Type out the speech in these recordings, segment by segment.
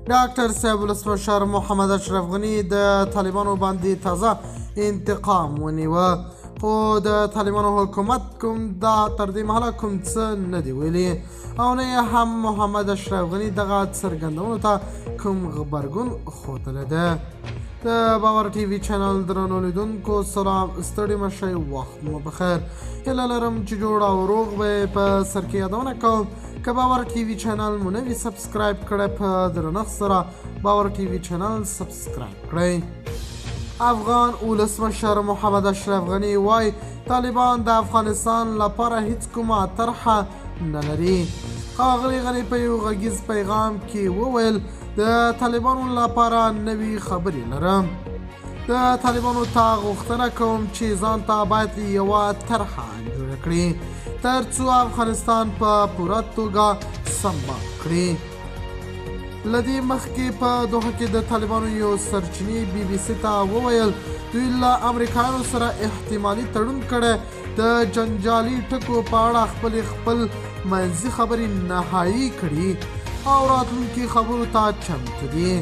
ډاکټر صاحب ولسمشر محمد اشرف غني د طالبانو باندې تازه انتقام ونیوه، خو د طالبانو حکومت کوم دا تر دې مهاله کوم څه نه دی ویلي او نه هم محمد اشرف غني دغه څرګندونو ته کوم غبرګون ښودلی ده. د باور ټي وي چینل درنو لیدونکو سلام، ستړي مه شئ، وخت مو بخیر. هیله لرم چې جوړ او روغ به په سر کې یادونه کوم. که باور ټي وي چینل مو نه وي سبسکرایب کړی، په درنښت سره باور ټي وي چینل سبسکرایب کړئ. افغان ولسمشر محمد اشرف غني وایي طالبان د افغانستان لپاره هیڅ کومه طرحه نه لري. ښاغلي غني په یو غږیز پیغام کې وویل د طالبانو لپاره نوې خبرې لرم. د طالبانو ته غوښتنه کوم چې ځان ته باید یوه طرحه جوړه کړي تر څو افغانستان په پوره توګه سمبال کړي. له دې مخکې په دوحه کې د طالبانو یو سرچینې بي بي سي ته وویل دوی له امریکایانو سره احتمالي تړون کړی د جنجالي ټکو په اړه خپل منځي خبرې نهایي کړي او راتلونکي خبرو ته چمتو دي.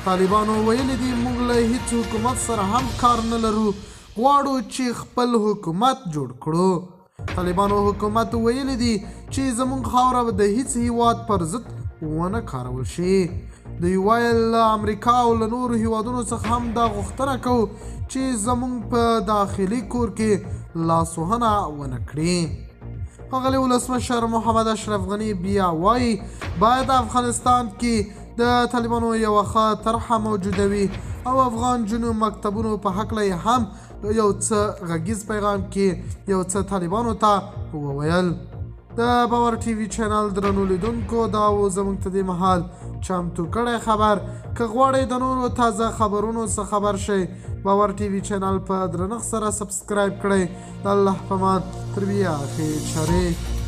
طالبانو ویلي دي موږ له هیڅ حکومت سره هم کار نه لرو، غواړو چې خپل حکومت جوړ کړو. طالبانو حکومت ویلي دي چې زموږ خاوره د هیڅ هیواد پر ضد ونه کارول شي. دوی ویل له امریکا او له نورو هیوادونو څخه هم دا غوښتنه کوو چې زموږ په داخلي کور کې لاسوهنه ونه کړي. ښاغلي ولسمشر محمد اشرف غني بیا وایي باید افغانستان کې د طالبانو یوه ښه طرحه موجوده وي او افغان جنو مکتبونو په هکله یې هم یو څه غږیز پیغام کې یو څه طالبانو ته وویل. د باور ټي وي چینل درنو لیدونکو دا و زموږ ته دې مهال چمتو کړی خبر. که غواړئ د نورو تازه خبرونو څخه خبر شئ باور ټي وي چینل په درنښت سره سبسکرایب کړئ. د الله په امان تر بیا خیر چارې.